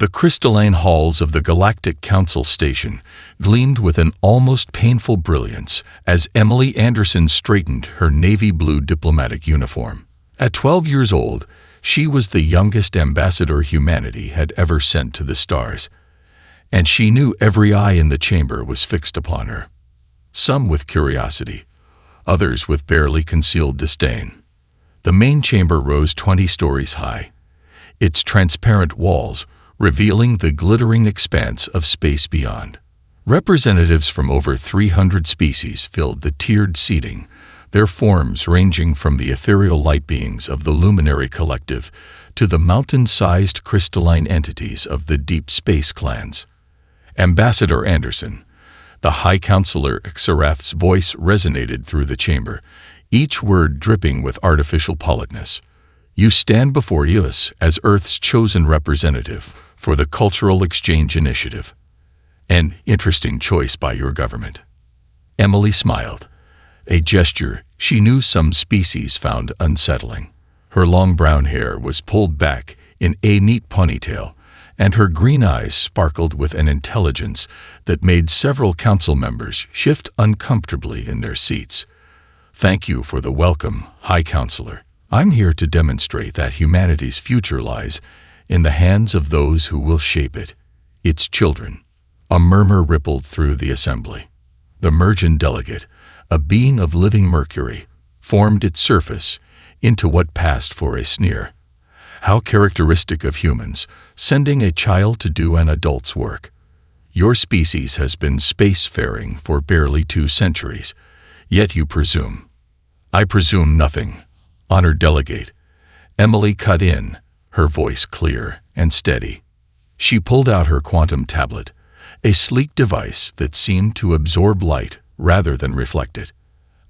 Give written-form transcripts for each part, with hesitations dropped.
The crystalline halls of the Galactic Council Station gleamed with an almost painful brilliance as Emily Anderson straightened her navy blue diplomatic uniform. At 12 years old, she was the youngest ambassador humanity had ever sent to the stars, and she knew every eye in the chamber was fixed upon her. Some with curiosity, others with barely concealed disdain. The main chamber rose 20 stories high, its transparent walls revealing the glittering expanse of space beyond. Representatives from over 300 species filled the tiered seating, their forms ranging from the ethereal light beings of the Luminary Collective to the mountain-sized crystalline entities of the Deep Space clans. Ambassador Anderson, the High Counselor Xerath's voice resonated through the chamber, each word dripping with artificial politeness. You stand before us as Earth's chosen representative for the Cultural Exchange Initiative. An interesting choice by your government. Emily smiled, a gesture she knew some species found unsettling. Her long brown hair was pulled back in a neat ponytail, and her green eyes sparkled with an intelligence that made several council members shift uncomfortably in their seats. Thank you for the welcome, High Counselor. I'm here to demonstrate that humanity's future lies in the hands of those who will shape it, its children. A murmur rippled through the assembly. The Mergen delegate, a being of living mercury, formed its surface into what passed for a sneer. How characteristic of humans, sending a child to do an adult's work. Your species has been spacefaring for barely 2 centuries, yet you presume. I presume nothing, honored delegate. Emily cut in, her voice clear and steady. She pulled out her quantum tablet, a sleek device that seemed to absorb light rather than reflect it.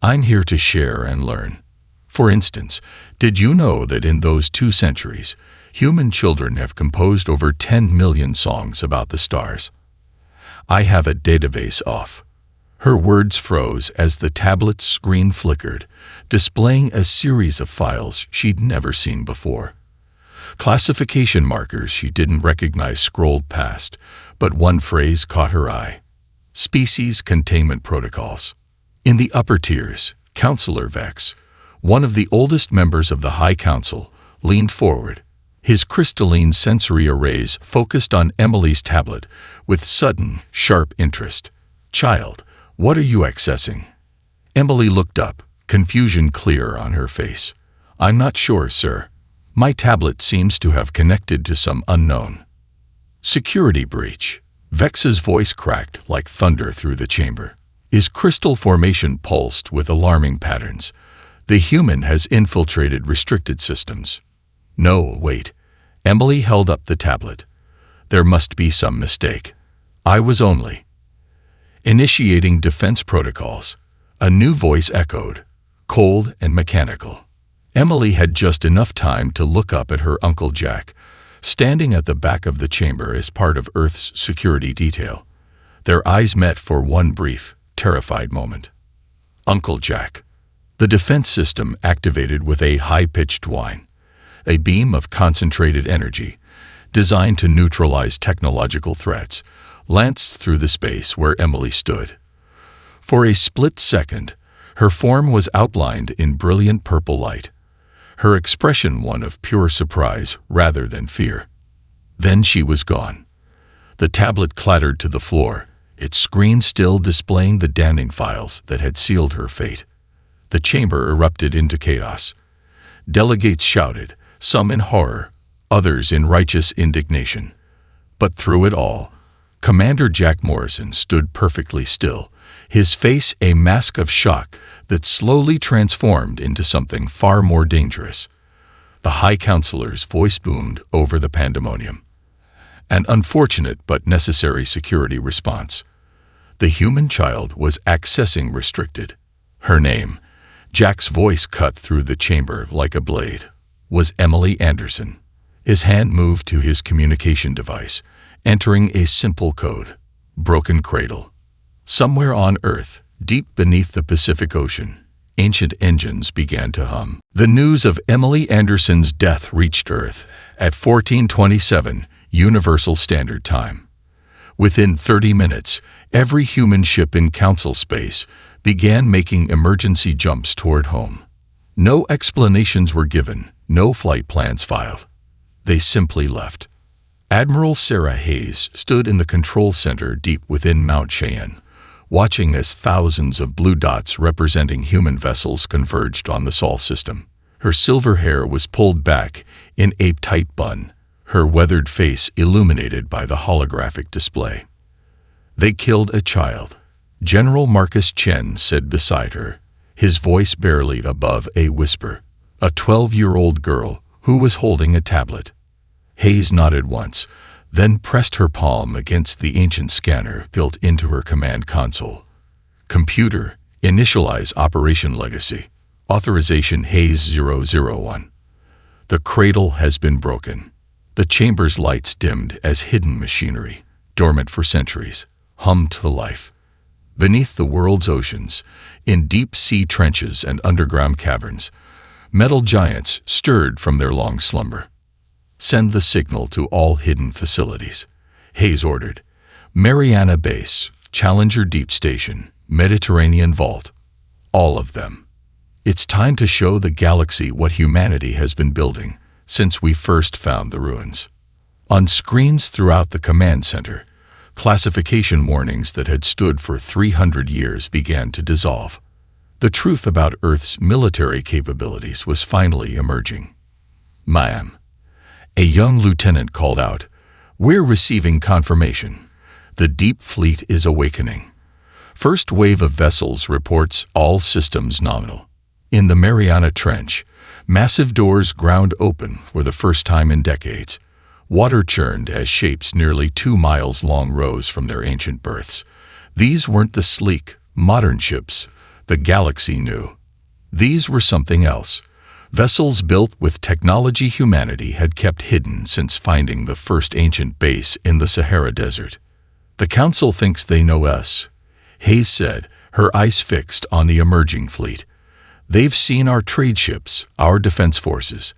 I'm here to share and learn. For instance, did you know that in those 2 centuries, human children have composed over 10 million songs about the stars? I have a database off. Her words froze as the tablet's screen flickered, displaying a series of files she'd never seen before. Classification markers she didn't recognize scrolled past, but one phrase caught her eye. Species containment protocols. In the upper tiers, Counselor Vex, one of the oldest members of the High Council, leaned forward, his crystalline sensory arrays focused on Emily's tablet with sudden, sharp interest. Child, what are you accessing? Emily looked up, confusion clear on her face. I'm not sure, sir. My tablet seems to have connected to some unknown security breach. Vex's voice cracked like thunder through the chamber. His crystal formation pulsed with alarming patterns. The human has infiltrated restricted systems. No, wait. Emily held up the tablet. There must be some mistake. I was only initiating defense protocols. A new voice echoed, cold and mechanical. Emily had just enough time to look up at her Uncle Jack, standing at the back of the chamber as part of Earth's security detail. Their eyes met for one brief, terrified moment. Uncle Jack. The defense system activated with a high-pitched whine, a beam of concentrated energy, designed to neutralize technological threats, lanced through the space where Emily stood. For a split second, her form was outlined in brilliant purple light, her expression one of pure surprise rather than fear. Then she was gone. The tablet clattered to the floor, its screen still displaying the damning files that had sealed her fate. The chamber erupted into chaos. Delegates shouted, some in horror, others in righteous indignation. But through it all, Commander Jack Morrison stood perfectly still, his face a mask of shock that slowly transformed into something far more dangerous. The High Counselor's voice boomed over the pandemonium. An unfortunate but necessary security response. The human child was accessing restricted. Her name, Jack's voice cut through the chamber like a blade, was Emily Anderson. His hand moved to his communication device, entering a simple code. Broken cradle. Somewhere on Earth, deep beneath the Pacific Ocean, ancient engines began to hum. The news of Emily Anderson's death reached Earth at 1427 Universal Standard Time. Within 30 minutes, every human ship in Council space began making emergency jumps toward home. No explanations were given, no flight plans filed. They simply left. Admiral Sarah Hayes stood in the control center deep within Mount Cheyenne, watching as thousands of blue dots representing human vessels converged on the Sol system. Her silver hair was pulled back in a tight bun, her weathered face illuminated by the holographic display. "They killed a child," General Marcus Chen said beside her, his voice barely above a whisper. "A 12-year-old girl who was holding a tablet." Hayes nodded once, then pressed her palm against the ancient scanner built into her command console. "Computer, initialize Operation Legacy. Authorization Hayes 001. The cradle has been broken." The chamber's lights dimmed as hidden machinery, dormant for centuries, hummed to life. Beneath the world's oceans, in deep-sea trenches and underground caverns, metal giants stirred from their long slumber. "Send the signal to all hidden facilities," Hayes ordered. "Mariana Base, Challenger Deep Station, Mediterranean Vault. All of them. It's time to show the galaxy what humanity has been building since we first found the ruins." On screens throughout the command center, classification warnings that had stood for 300 years began to dissolve. The truth about Earth's military capabilities was finally emerging. "Ma'am," a young lieutenant called out, "we're receiving confirmation. The Deep Fleet is awakening. First wave of vessels reports all systems nominal." In the Mariana Trench, massive doors ground open for the first time in decades. Water churned as shapes nearly 2 miles long rose from their ancient berths. These weren't the sleek, modern ships the galaxy knew. These were something else. Vessels built with technology humanity had kept hidden since finding the first ancient base in the Sahara Desert. "The Council thinks they know us," Hayes said, her eyes fixed on the emerging fleet. "They've seen our trade ships, our defense forces.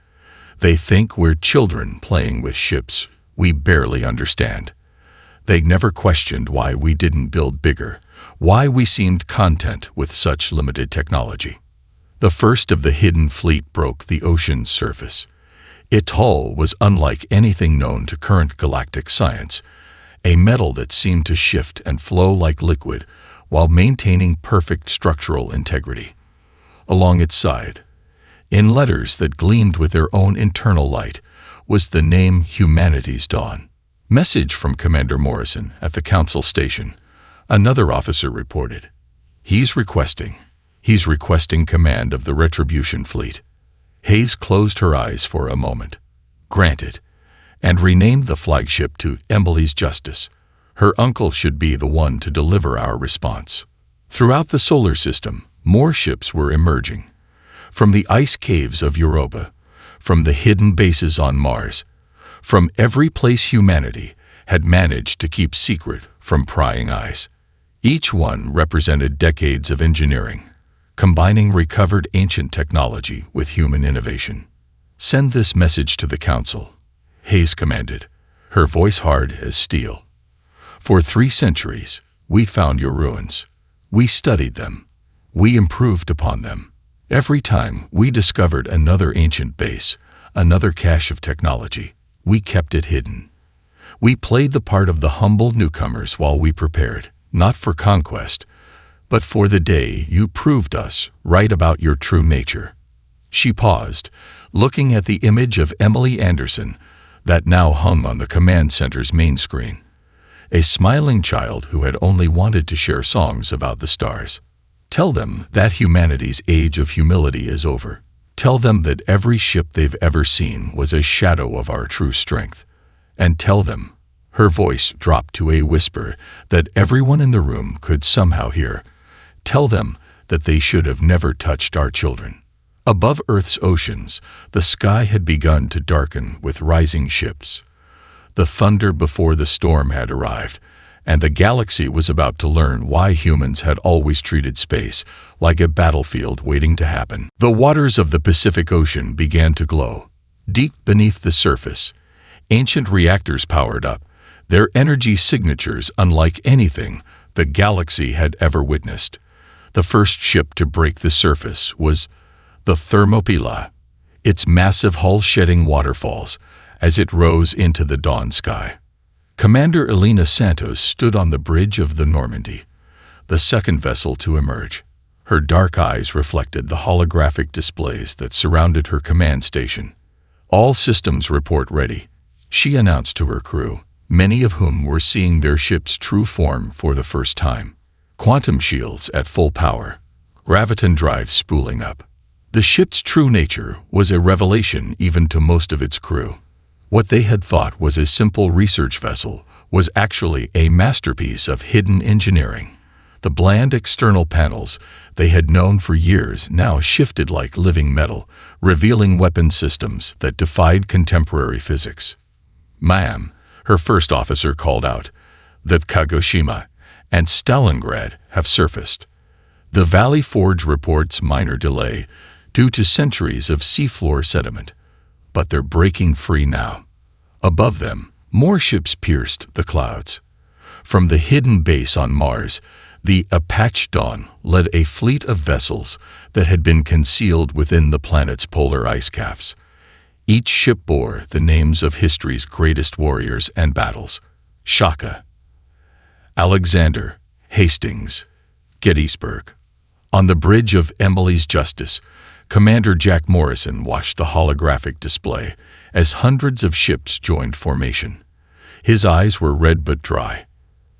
They think we're children playing with ships we barely understand. They never questioned why we didn't build bigger, why we seemed content with such limited technology." The first of the hidden fleet broke the ocean's surface. Its hull was unlike anything known to current galactic science, a metal that seemed to shift and flow like liquid while maintaining perfect structural integrity. Along its side, in letters that gleamed with their own internal light, was the name Humanity's Dawn. "Message from Commander Morrison at the Council Station," another officer reported. He's requesting command of the Retribution Fleet." Hayes closed her eyes for a moment. "Granted," and renamed the flagship to Emily's Justice. Her uncle should be the one to deliver our response. Throughout the solar system, more ships were emerging. From the ice caves of Europa, from the hidden bases on Mars, from every place humanity had managed to keep secret from prying eyes. Each one represented decades of engineering, combining recovered ancient technology with human innovation. "Send this message to the Council," Hayes commanded, her voice hard as steel. "For 3 centuries, we found your ruins. We studied them. We improved upon them. Every time we discovered another ancient base, another cache of technology, we kept it hidden. We played the part of the humble newcomers while we prepared, not for conquest, but for the day you proved us right about your true nature." She paused, looking at the image of Emily Anderson that now hung on the command center's main screen. A smiling child who had only wanted to share songs about the stars. "Tell them that humanity's age of humility is over. Tell them that every ship they've ever seen was a shadow of our true strength. And tell them," her voice dropped to a whisper that everyone in the room could somehow hear, "tell them that they should have never touched our children." Above Earth's oceans, the sky had begun to darken with rising ships. The thunder before the storm had arrived, and the galaxy was about to learn why humans had always treated space like a battlefield waiting to happen. The waters of the Pacific Ocean began to glow. Deep beneath the surface, Ancient reactors powered up, their energy signatures unlike anything the galaxy had ever witnessed. The first ship to break the surface was the Thermopylae, its massive hull shedding waterfalls as it rose into the dawn sky. Commander Elena Santos stood on the bridge of the Normandy, the second vessel to emerge. Her dark eyes reflected the holographic displays that surrounded her command station. "All systems report ready," she announced to her crew, many of whom were seeing their ship's true form for the first time. Quantum shields at full power, graviton drives spooling up. The ship's true nature was a revelation even to most of its crew. What they had thought was a simple research vessel was actually a masterpiece of hidden engineering. The bland external panels they had known for years now shifted like living metal, revealing weapon systems that defied contemporary physics. "Ma'am," her first officer called out, "the Kagoshima and Stalingrad have surfaced. The Valley Forge reports minor delay due to centuries of seafloor sediment, but they're breaking free now." Above them, more ships pierced the clouds. From the hidden base on Mars, the Apache Dawn led a fleet of vessels that had been concealed within the planet's polar ice caps. Each ship bore the names of history's greatest warriors and battles: Shaka, Alexander, Hastings, Gettysburg. On the bridge of Emily's Justice, Commander Jack Morrison watched the holographic display as hundreds of ships joined formation. His eyes were red but dry.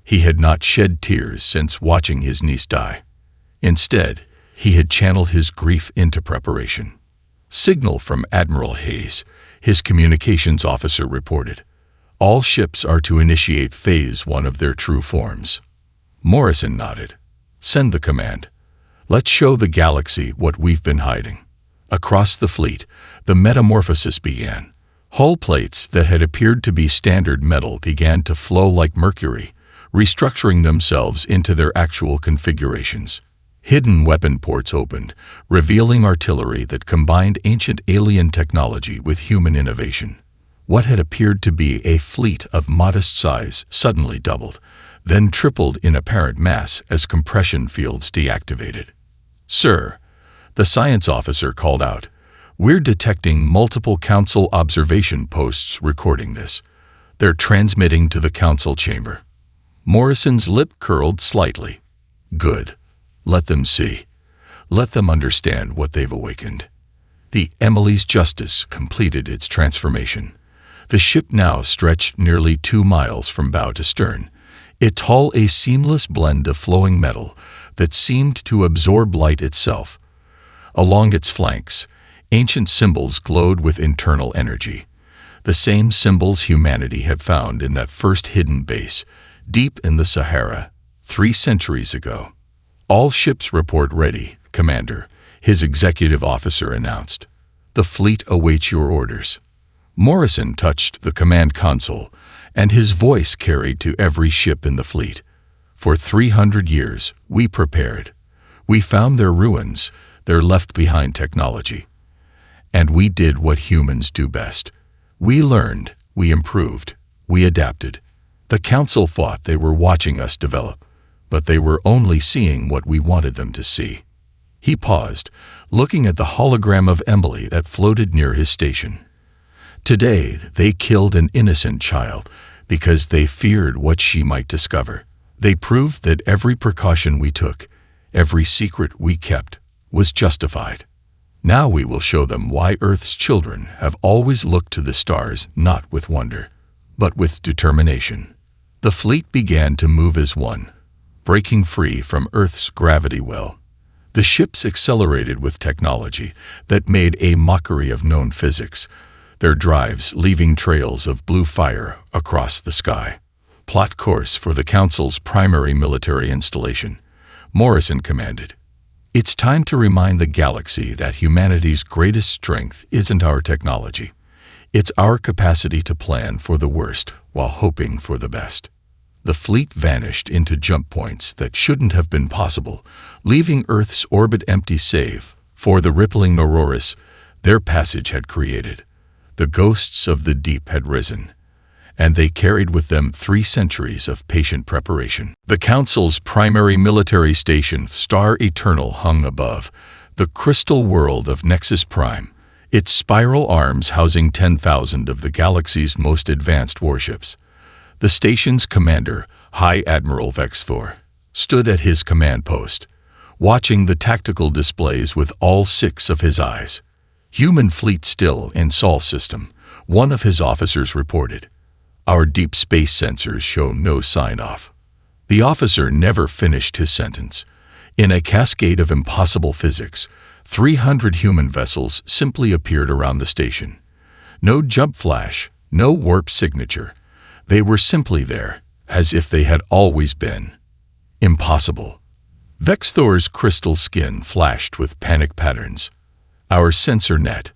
He had not shed tears since watching his niece die. Instead, he had channeled his grief into preparation. "Signal from Admiral Hayes," his communications officer reported. "All ships are to initiate Phase 1 of their true forms." Morrison nodded. "Send the command. Let's show the galaxy what we've been hiding." Across the fleet, the metamorphosis began. Hull plates that had appeared to be standard metal began to flow like mercury, restructuring themselves into their actual configurations. Hidden weapon ports opened, revealing artillery that combined ancient alien technology with human innovation. What had appeared to be a fleet of modest size suddenly doubled, then tripled in apparent mass as compression fields deactivated. "Sir," the science officer called out, "we're detecting multiple Council observation posts recording this. They're transmitting to the Council chamber." Morrison's lip curled slightly. "Good. Let them see. Let them understand what they've awakened." The Emily's Justice completed its transformation. The ship now stretched nearly 2 miles from bow to stern, its hull a seamless blend of flowing metal that seemed to absorb light itself. Along its flanks, ancient symbols glowed with internal energy, the same symbols humanity had found in that first hidden base, deep in the Sahara, 3 centuries ago. "All ships report ready, Commander," his executive officer announced. "The fleet awaits your orders." Morrison touched the command console, and his voice carried to every ship in the fleet. "For 300 years, we prepared. We found their ruins, their left-behind technology. And we did what humans do best. We learned, we improved, we adapted. The Council thought they were watching us develop, but they were only seeing what we wanted them to see." He paused, looking at the hologram of Emily that floated near his station. "Today, they killed an innocent child because they feared what she might discover. They proved that every precaution we took, every secret we kept, was justified. Now we will show them why Earth's children have always looked to the stars not with wonder, but with determination." The fleet began to move as one, breaking free from Earth's gravity well. The ships accelerated with technology that made a mockery of known physics, their drives leaving trails of blue fire across the sky. "Plot course for the Council's primary military installation," Morrison commanded. "It's time to remind the galaxy that humanity's greatest strength isn't our technology. It's our capacity to plan for the worst while hoping for the best." The fleet vanished into jump points that shouldn't have been possible, leaving Earth's orbit empty save for the rippling auroras their passage had created. The ghosts of the deep had risen, and they carried with them 3 centuries of patient preparation. The Council's primary military station, Star Eternal, hung above, the crystal world of Nexus Prime, its spiral arms housing 10,000 of the galaxy's most advanced warships. The station's commander, High Admiral Vexthor, stood at his command post, watching the tactical displays with all 6 of his eyes. Human fleet still in Sol system, one of his officers reported. Our deep space sensors show no sign-off. The officer never finished his sentence. In a cascade of impossible physics, 300 human vessels simply appeared around the station. No jump flash, no warp signature. They were simply there, as if they had always been. Impossible. Vexthor's crystal skin flashed with panic patterns. Our sensor net.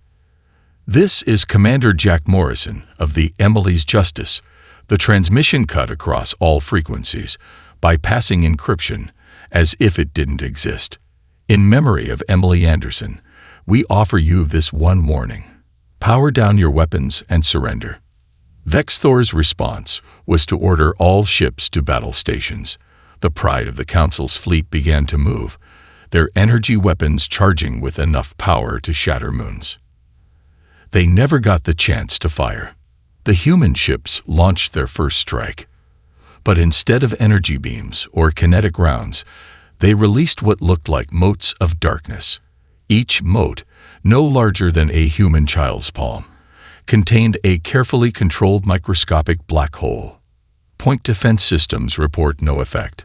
This is Commander Jack Morrison of the Emily's Justice. The transmission cut across all frequencies, bypassing encryption, as if it didn't exist. In memory of Emily Anderson, we offer you this one warning. Power down your weapons and surrender. Vexthor's response was to order all ships to battle stations. The pride of the Council's fleet began to move, their energy weapons charging with enough power to shatter moons. They never got the chance to fire. The human ships launched their first strike. But instead of energy beams or kinetic rounds, they released what looked like motes of darkness. Each mote, no larger than a human child's palm, contained a carefully controlled microscopic black hole. Point defense systems report no effect.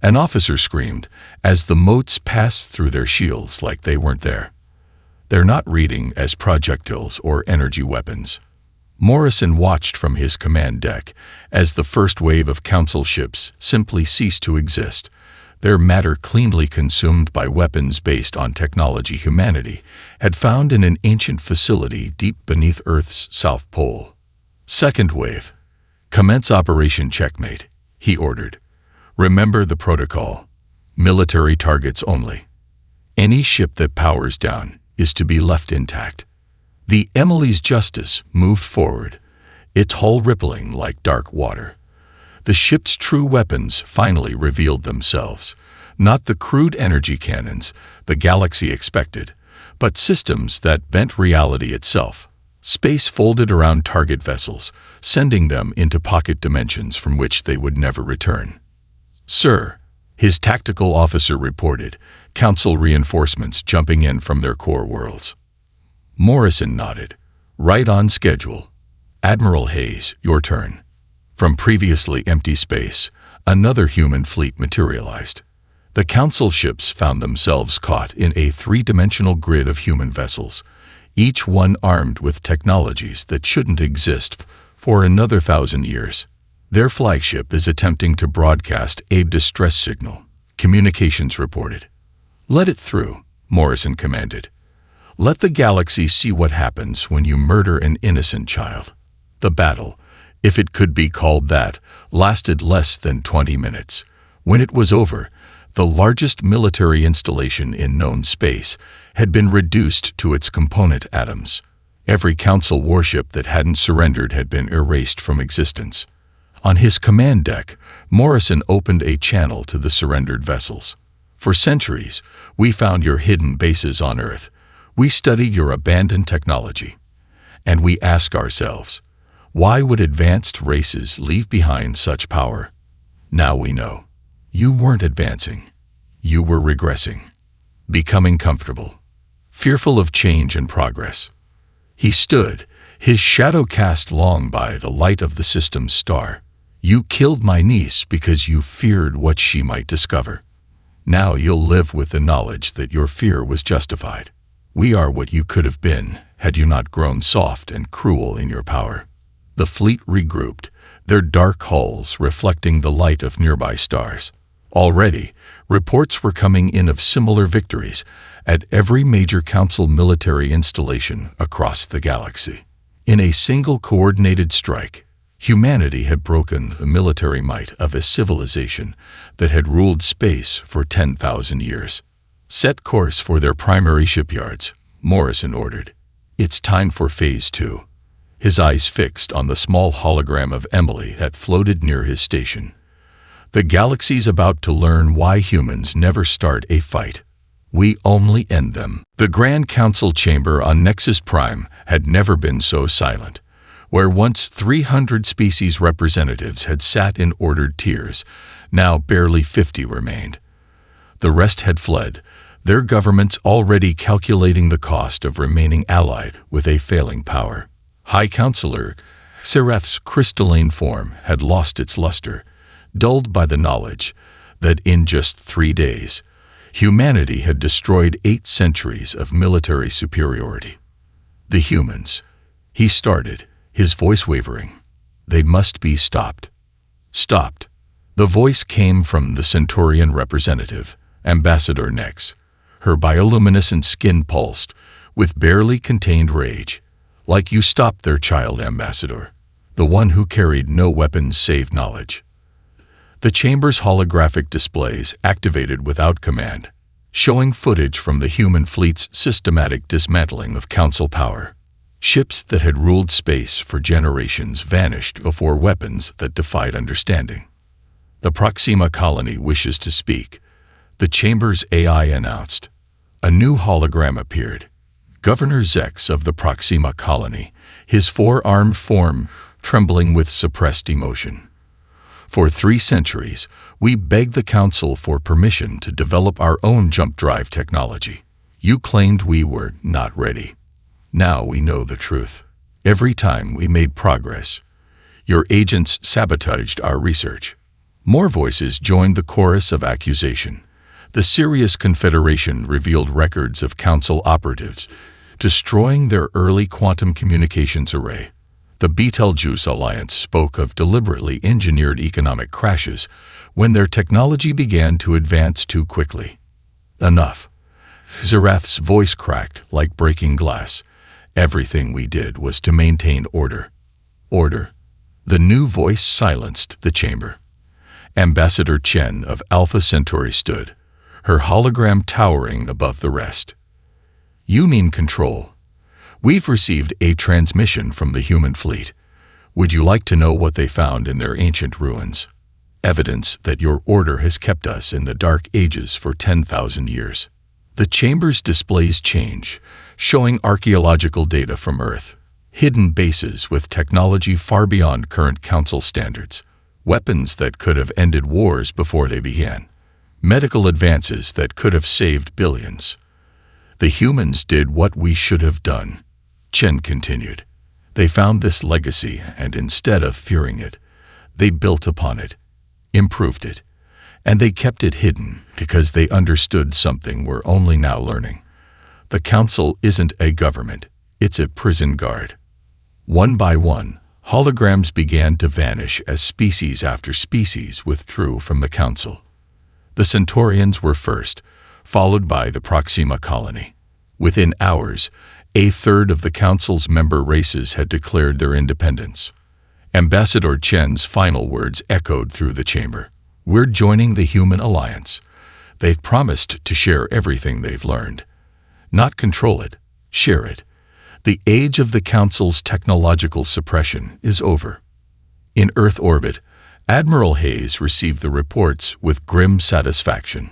An officer screamed as the motes passed through their shields like they weren't there. They're not reading as projectiles or energy weapons. Morrison watched from his command deck as the first wave of Council ships simply ceased to exist, their matter cleanly consumed by weapons based on technology humanity had found in an ancient facility deep beneath Earth's South Pole. Second wave. Commence Operation Checkmate, he ordered. Remember the protocol. Military targets only. Any ship that powers down is to be left intact. The Emily's Justice moved forward, its hull rippling like dark water. The ship's true weapons finally revealed themselves, not the crude energy cannons the galaxy expected, but systems that bent reality itself. Space folded around target vessels, sending them into pocket dimensions from which they would never return. Sir, his tactical officer reported, Council reinforcements jumping in from their core worlds. Morrison nodded. Right on schedule. Admiral Hayes, your turn. From previously empty space, another human fleet materialized. The Council ships found themselves caught in a 3-dimensional grid of human vessels, each one armed with technologies that shouldn't exist for another 1,000 years. Their flagship is attempting to broadcast a distress signal, communications reported. Let it through, Morrison commanded. Let the galaxy see what happens when you murder an innocent child. The battle, if it could be called that, lasted less than 20 minutes. When it was over, the largest military installation in known space had been reduced to its component atoms. Every Council warship that hadn't surrendered had been erased from existence. On his command deck, Morrison opened a channel to the surrendered vessels. For centuries, we found your hidden bases on Earth. We studied your abandoned technology. And we ask ourselves, why would advanced races leave behind such power? Now we know. You weren't advancing. You were regressing. Becoming comfortable. Fearful of change and progress. He stood, his shadow cast long by the light of the system's star. You killed my niece because you feared what she might discover. Now you'll live with the knowledge that your fear was justified. We are what you could have been had you not grown soft and cruel in your power. The fleet regrouped, their dark hulls reflecting the light of nearby stars. Already, reports were coming in of similar victories at every major Council military installation across the galaxy. In a single coordinated strike, humanity had broken the military might of a civilization that had ruled space for 10,000 years. Set course for their primary shipyards, Morrison ordered. It's time for Phase 2. his eyes fixed on the small hologram of Emily that floated near his station. The galaxy's about to learn why humans never start a fight. We only end them. The Grand Council chamber on Nexus Prime had never been so silent. Where once 300 species representatives had sat in ordered tiers, now barely 50 remained. The rest had fled, their governments already calculating the cost of remaining allied with a failing power. High Counselor Serath's crystalline form had lost its luster, dulled by the knowledge that in just 3 days, humanity had destroyed 8 centuries of military superiority. The humans, he started, his voice wavering. They must be stopped. Stopped. The voice came from the Centaurian representative, Ambassador Nex. Her bioluminescent skin pulsed, with barely contained rage. Like you stopped their child, Ambassador. The one who carried no weapons save knowledge. The chamber's holographic displays activated without command, showing footage from the human fleet's systematic dismantling of Council power. Ships that had ruled space for generations vanished before weapons that defied understanding. The Proxima colony wishes to speak, the chamber's AI announced. A new hologram appeared. Governor Zex of the Proxima colony, his 4-armed form trembling with suppressed emotion. For 3 centuries, we begged the Council for permission to develop our own jump drive technology. You claimed we were not ready. Now we know the truth. Every time we made progress, your agents sabotaged our research. More voices joined the chorus of accusation. The Sirius Confederation revealed records of Council operatives destroying their early quantum communications array. The Betelgeuse Alliance spoke of deliberately engineered economic crashes when their technology began to advance too quickly. Enough. Zerath's voice cracked like breaking glass. Everything we did was to maintain order. Order. The new voice silenced the chamber. Ambassador Chen of Alpha Centauri stood, her hologram towering above the rest. You mean control. We've received a transmission from the human fleet. Would you like to know what they found in their ancient ruins? Evidence that your order has kept us in the Dark Ages for 10,000 years. The chamber's displays change, showing archaeological data from Earth, hidden bases with technology far beyond current Council standards, weapons that could have ended wars before they began, medical advances that could have saved billions. The humans did what we should have done, Chen continued. They found this legacy, and instead of fearing it, they built upon it, improved it, and they kept it hidden because they understood something we're only now learning. The Council isn't a government, it's a prison guard. One by one, holograms began to vanish as species after species withdrew from the Council. The Centaurians were first, followed by the Proxima colony. Within hours, a third of the Council's member races had declared their independence. Ambassador Chen's final words echoed through the chamber. We're joining the Human Alliance. They've promised to share everything they've learned. Not control it, share it. The age of the Council's technological suppression is over. In Earth orbit, Admiral Hayes received the reports with grim satisfaction.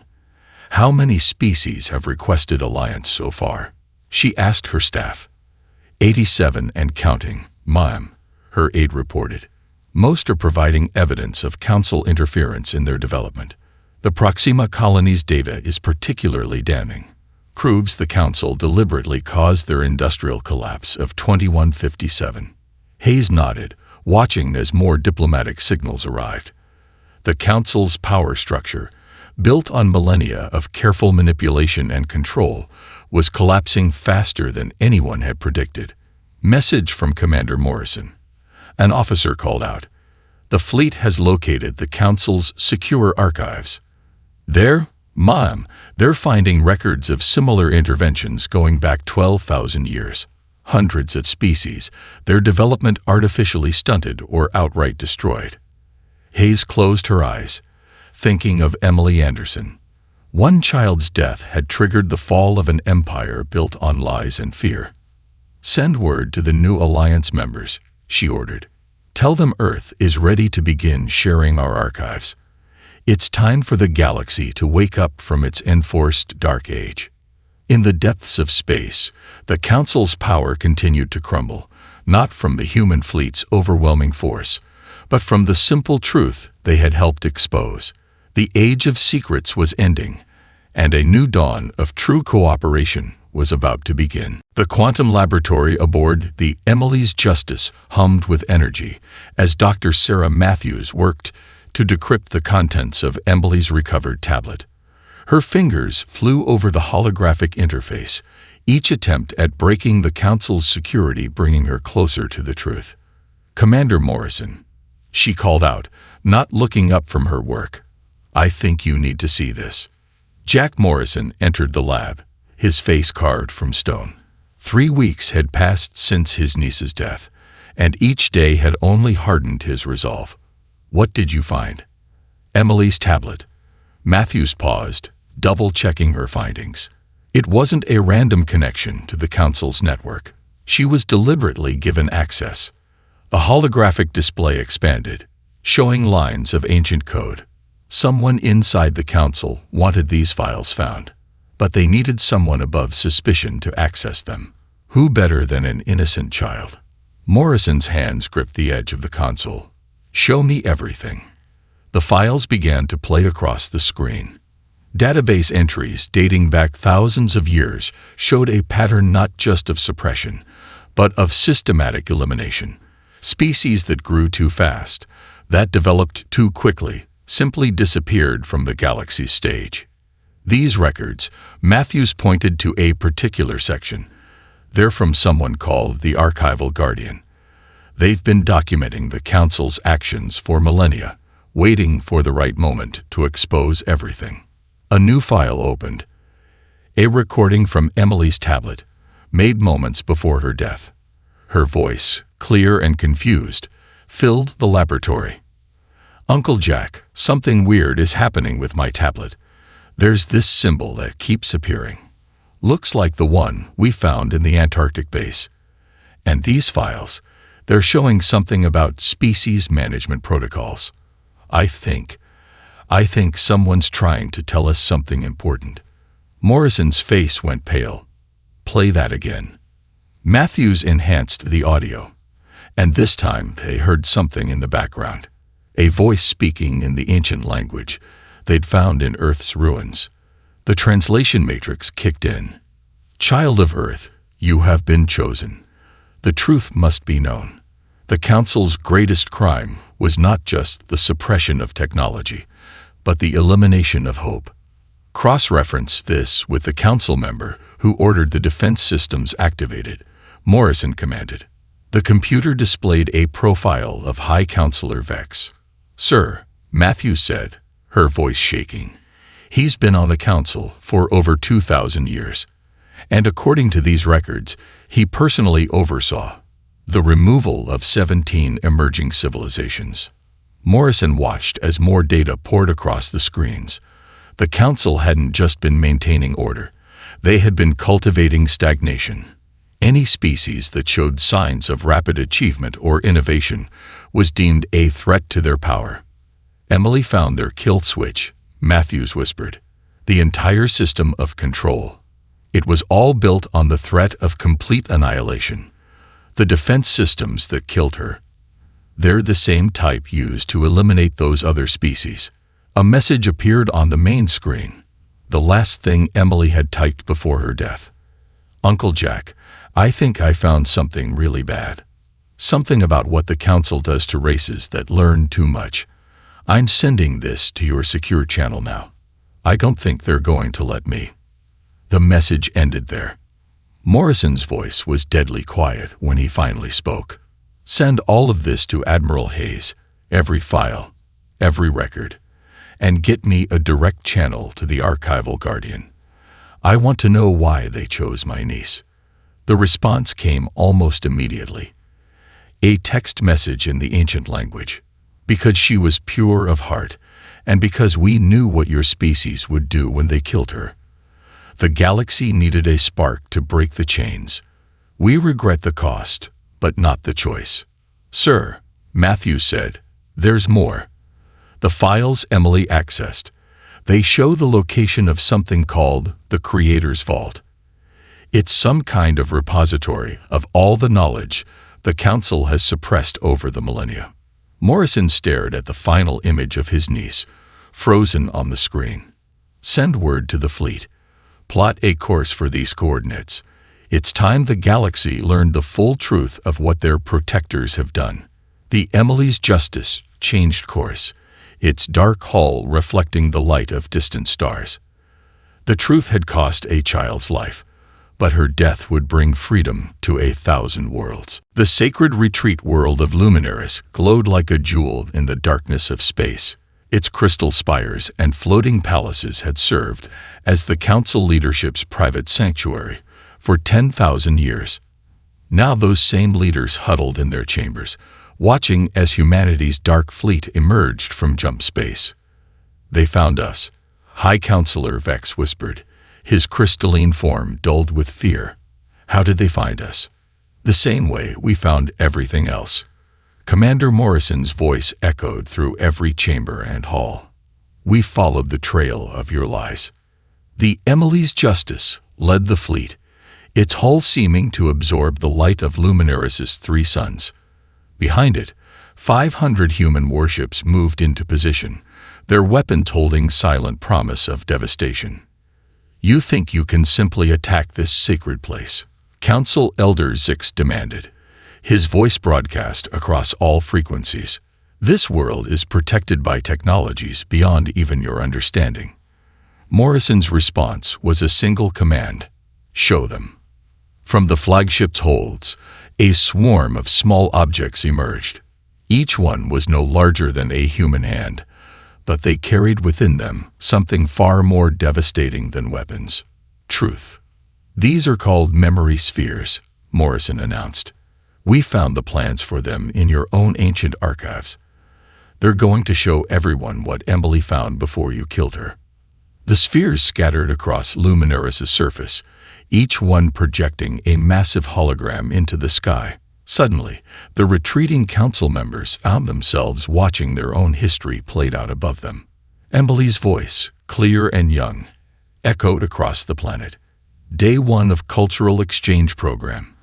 How many species have requested alliance so far? She asked her staff. 87 and counting, ma'am, her aide reported. Most are providing evidence of Council interference in their development. The Proxima colony's data is particularly damning. Proves the Council deliberately caused their industrial collapse of 2157. Hayes nodded, watching as more diplomatic signals arrived. The Council's power structure, built on millennia of careful manipulation and control, was collapsing faster than anyone had predicted. Message from Commander Morrison. An officer called out. The fleet has located the Council's secure archives. There, ma'am, they're finding records of similar interventions going back 12,000 years. Hundreds of species, their development artificially stunted or outright destroyed. Hayes closed her eyes, thinking of Emily Anderson. One child's death had triggered the fall of an empire built on lies and fear. "Send word to the New Alliance members," she ordered. "Tell them Earth is ready to begin sharing our archives. It's time for the galaxy to wake up from its enforced dark age." In the depths of space, the Council's power continued to crumble, not from the human fleet's overwhelming force, but from the simple truth they had helped expose. The age of secrets was ending, and a new dawn of true cooperation was about to begin. The quantum laboratory aboard the Emily's Justice hummed with energy as Dr. Sarah Matthews worked to decrypt the contents of Emily's recovered tablet. Her fingers flew over the holographic interface, each attempt at breaking the Council's security bringing her closer to the truth. "Commander Morrison," she called out, not looking up from her work. "I think you need to see this." Jack Morrison entered the lab, his face carved from stone. 3 weeks had passed since his niece's death, and each day had only hardened his resolve. "What did you find?" "Emily's tablet." Matthews paused, double-checking her findings. It wasn't a random connection to the Council's network. She was deliberately given access. The holographic display expanded, showing lines of ancient code. Someone inside the Council wanted these files found, but they needed someone above suspicion to access them. Who better than an innocent child? Morrison's hands gripped the edge of the console. "Show me everything." The files began to play across the screen. Database entries dating back thousands of years showed a pattern not just of suppression, but of systematic elimination. Species that grew too fast, that developed too quickly, simply disappeared from the galaxy's stage. These records, Matthews pointed to a particular section. They're from someone called the Archival Guardian. They've been documenting the Council's actions for millennia, waiting for the right moment to expose everything. A new file opened. A recording from Emily's tablet, made moments before her death. Her voice, clear and confused, filled the laboratory. "Uncle Jack, something weird is happening with my tablet. There's this symbol that keeps appearing. Looks like the one we found in the Antarctic base. And these files, they're showing something about species management protocols. I think someone's trying to tell us something important." Morrison's face went pale. "Play that again." Matthews enhanced the audio, and this time they heard something in the background. A voice speaking in the ancient language they'd found in Earth's ruins. The translation matrix kicked in. "Child of Earth, you have been chosen. The truth must be known. The Council's greatest crime was not just the suppression of technology, but the elimination of hope." Cross-reference this with the Council member who ordered the defense systems activated, Morrison commanded. The computer displayed a profile of High Counselor Vex. "Sir," Matthews said, her voice shaking, "he's been on the Council for over 2,000 years. And according to these records, he personally oversaw the removal of 17 emerging civilizations." Morrison watched as more data poured across the screens. The Council hadn't just been maintaining order. They had been cultivating stagnation. Any species that showed signs of rapid achievement or innovation was deemed a threat to their power. "Emily found their kill switch," Matthews whispered. "The entire system of control. It was all built on the threat of complete annihilation. The defense systems that killed her, they're the same type used to eliminate those other species." A message appeared on the main screen, the last thing Emily had typed before her death. "Uncle Jack, I think I found something really bad. Something about what the Council does to races that learn too much. I'm sending this to your secure channel now. I don't think they're going to let me." The message ended there. Morrison's voice was deadly quiet when he finally spoke. "Send all of this to Admiral Hayes, every file, every record, and get me a direct channel to the Archival Guardian. I want to know why they chose my niece." The response came almost immediately. A text message in the ancient language. "Because she was pure of heart, and because we knew what your species would do when they killed her. The galaxy needed a spark to break the chains. We regret the cost, but not the choice. Sir, Matthew said, there's more. The files Emily accessed. They show the location of something called the Creator's Vault. It's some kind of repository of all the knowledge the Council has suppressed over the millennia. Morrison stared at the final image of his niece, frozen on the screen. Send word to the fleet. Plot a course for these coordinates. It's time the galaxy learned the full truth of what their protectors have done. The Emily's Justice changed course, its dark hull reflecting the light of distant stars. The truth had cost a child's life, but her death would bring freedom to 1,000 worlds. The sacred retreat world of Luminaris glowed like a jewel in the darkness of space. Its crystal spires and floating palaces had served as the Council leadership's private sanctuary for 10,000 years. Now those same leaders huddled in their chambers, watching as humanity's dark fleet emerged from jump space. They found us, High Counselor Vex whispered, his crystalline form dulled with fear. How did they find us? The same way we found everything else. Commander Morrison's voice echoed through every chamber and hall. We followed the trail of your lies. The Emily's Justice led the fleet, its hull seeming to absorb the light of Luminaris's 3 suns. Behind it, 500 human warships moved into position, their weapons holding silent promise of devastation. You think you can simply attack this sacred place? Council Elder Zix demanded, his voice broadcast across all frequencies. This world is protected by technologies beyond even your understanding. Morrison's response was a single command: show them. From the flagship's holds, a swarm of small objects emerged. Each one was no larger than a human hand, but they carried within them something far more devastating than weapons: truth. These are called memory spheres, Morrison announced. We found the plans for them in your own ancient archives. They're going to show everyone what Emily found before you killed her. The spheres scattered across Luminaris' surface, each one projecting a massive hologram into the sky. Suddenly, the retreating council members found themselves watching their own history played out above them. Emily's voice, clear and young, echoed across the planet. Day 1 of Cultural Exchange Program.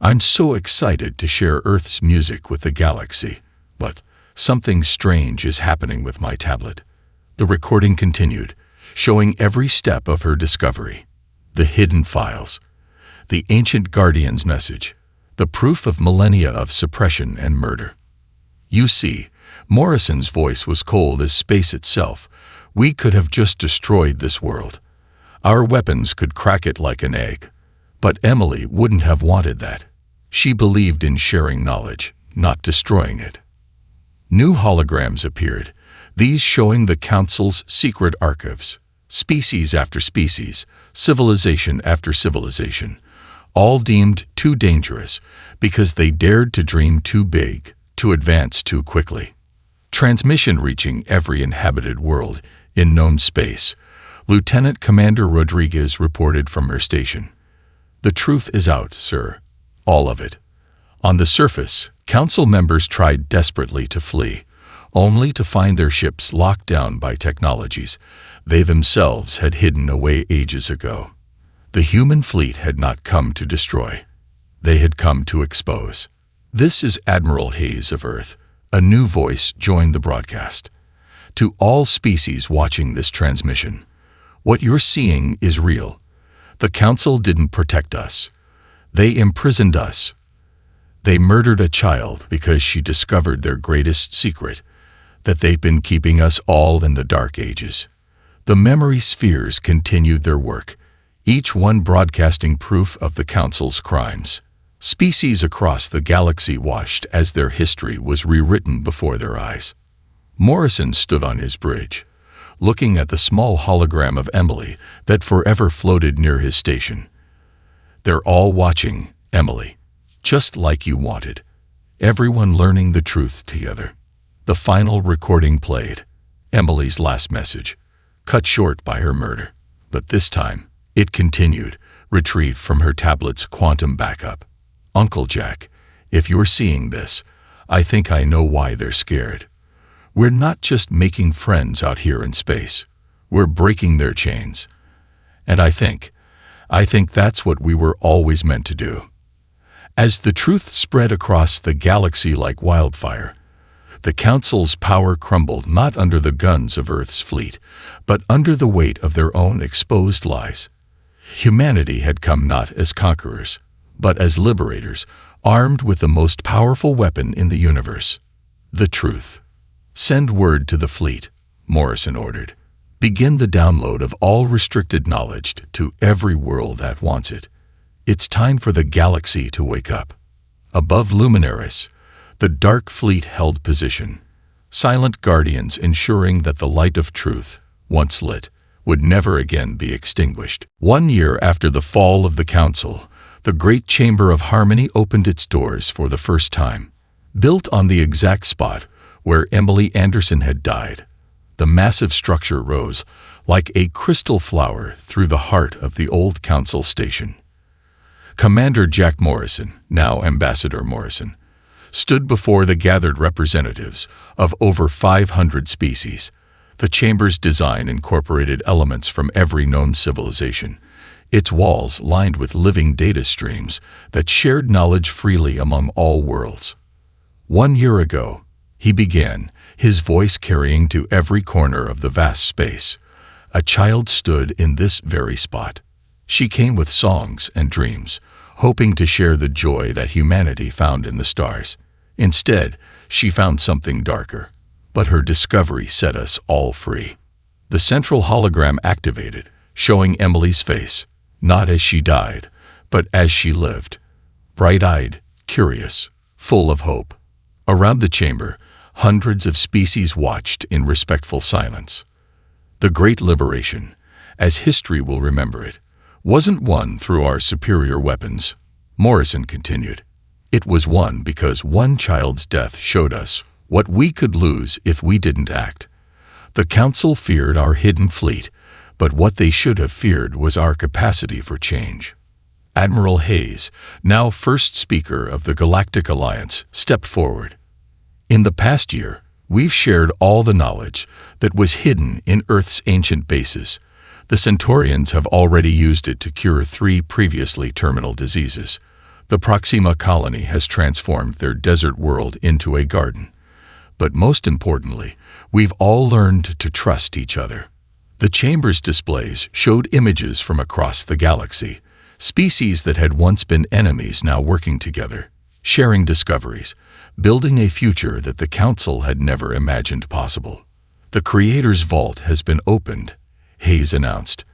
I'm so excited to share Earth's music with the galaxy, but something strange is happening with my tablet. The recording continued, showing every step of her discovery. The hidden files, the ancient guardian's message, the proof of millennia of suppression and murder. You see, Morrison's voice was cold as space itself. We could have just destroyed this world. Our weapons could crack it like an egg. But Emily wouldn't have wanted that. She believed in sharing knowledge, not destroying it. New holograms appeared, these showing the Council's secret archives. Species after species, civilization after civilization, all deemed too dangerous because they dared to dream too big, to advance too quickly. Transmission reaching every inhabited world in known space. Lieutenant Commander Rodriguez reported from her station. The truth is out, sir. All of it. On the surface, Council members tried desperately to flee, only to find their ships locked down by technologies they themselves had hidden away ages ago. The human fleet had not come to destroy. They had come to expose. This is Admiral Hayes of Earth. A new voice joined the broadcast. To all species watching this transmission, what you're seeing is real. The Council didn't protect us. They imprisoned us. They murdered a child because she discovered their greatest secret, that they've been keeping us all in the Dark Ages. The memory spheres continued their work, each one broadcasting proof of the Council's crimes. Species across the galaxy watched as their history was rewritten before their eyes. Morrison stood on his bridge, looking at the small hologram of Emily that forever floated near his station. They're all watching, Emily, just like you wanted. Everyone learning the truth together. The final recording played, Emily's last message, cut short by her murder. But this time, it continued, retrieved from her tablet's quantum backup. "Uncle Jack, if you're seeing this, I think I know why they're scared. We're not just making friends out here in space. We're breaking their chains. And I think that's what we were always meant to do." As the truth spread across the galaxy like wildfire, the Council's power crumbled not under the guns of Earth's fleet, but under the weight of their own exposed lies. Humanity had come not as conquerors, but as liberators, armed with the most powerful weapon in the universe, the truth. "Send word to the fleet," Morrison ordered. "Begin the download of all restricted knowledge to every world that wants it. It's time for the galaxy to wake up." Above Luminaris, the Dark Fleet held position, silent guardians ensuring that the light of truth, once lit, would never again be extinguished. 1 year after the fall of the Council, the Great Chamber of Harmony opened its doors for the first time. Built on the exact spot where Emily Anderson had died, the massive structure rose like a crystal flower through the heart of the old Council station. Commander Jack Morrison, now Ambassador Morrison, stood before the gathered representatives of over 500 species. The chamber's design incorporated elements from every known civilization, its walls lined with living data streams that shared knowledge freely among all worlds. 1 year ago, he began, his voice carrying to every corner of the vast space. A child stood in this very spot. She came with songs and dreams, hoping to share the joy that humanity found in the stars. Instead, she found something darker. But her discovery set us all free. The central hologram activated, showing Emily's face, not as she died, but as she lived. Bright-eyed, curious, full of hope. Around the chamber, hundreds of species watched in respectful silence. The Great Liberation, as history will remember it, wasn't won through our superior weapons, Morrison continued. It was won because one child's death showed us what we could lose if we didn't act. The Council feared our hidden fleet, but what they should have feared was our capacity for change. Admiral Hayes, now first speaker of the Galactic Alliance, stepped forward. "In the past year, we've shared all the knowledge that was hidden in Earth's ancient bases. The Centaurians have already used it to cure 3 previously terminal diseases. The Proxima colony has transformed their desert world into a garden. But most importantly, we've all learned to trust each other." The chamber's displays showed images from across the galaxy, species that had once been enemies now working together, sharing discoveries, building a future that the Council had never imagined possible. "The Creator's Vault has been opened," Hayes announced,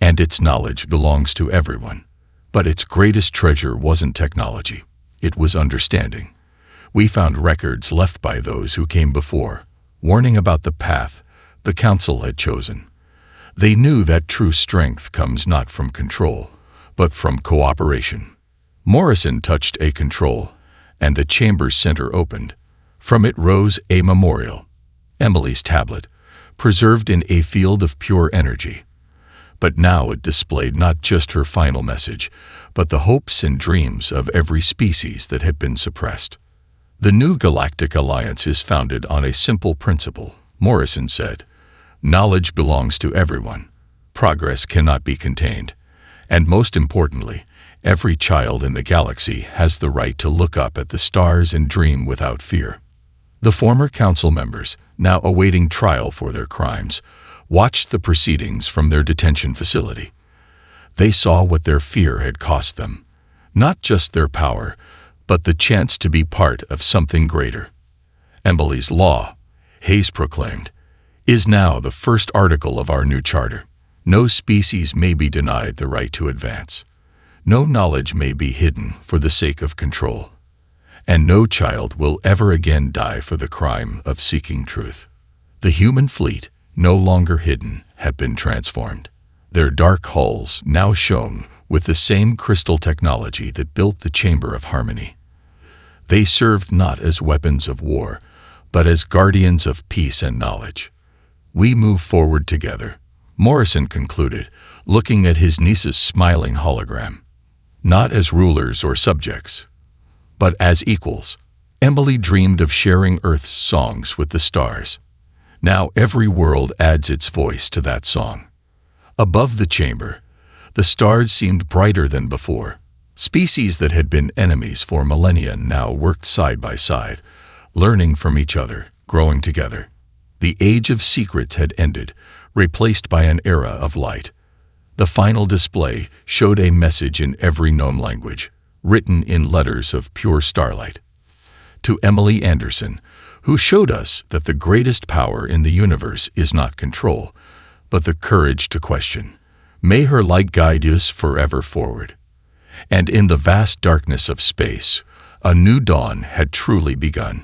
"and its knowledge belongs to everyone. But its greatest treasure wasn't technology, it was understanding. We found records left by those who came before, warning about the path the Council had chosen. They knew that true strength comes not from control, but from cooperation." Morrison touched a control, and the chamber's center opened. From it rose a memorial, Emily's tablet, preserved in a field of pure energy. But now it displayed not just her final message, but the hopes and dreams of every species that had been suppressed. "The new Galactic Alliance is founded on a simple principle," Morrison said. "Knowledge belongs to everyone. Progress cannot be contained. And most importantly, every child in the galaxy has the right to look up at the stars and dream without fear." The former Council members, now awaiting trial for their crimes, watched the proceedings from their detention facility. They saw what their fear had cost them, not just their power, but the chance to be part of something greater. "Emily's Law," Hayes proclaimed, "is now the first article of our new charter. No species may be denied the right to advance. No knowledge may be hidden for the sake of control. And no child will ever again die for the crime of seeking truth." The human fleet, no longer hidden, had been transformed. Their dark hulls now shone with the same crystal technology that built the Chamber of Harmony. They served not as weapons of war, but as guardians of peace and knowledge. "We move forward together," Morrison concluded, looking at his niece's smiling hologram. Not as rulers or subjects, but as equals. Emily dreamed of sharing Earth's songs with the stars. Now every world adds its voice to that song. Above the chamber, the stars seemed brighter than before. Species that had been enemies for millennia now worked side by side, learning from each other, growing together. The age of secrets had ended, replaced by an era of light. The final display showed a message in every known language, written in letters of pure starlight. To Emily Anderson, who showed us that the greatest power in the universe is not control, but the courage to question. May her light guide us forever forward. And in the vast darkness of space, a new dawn had truly begun.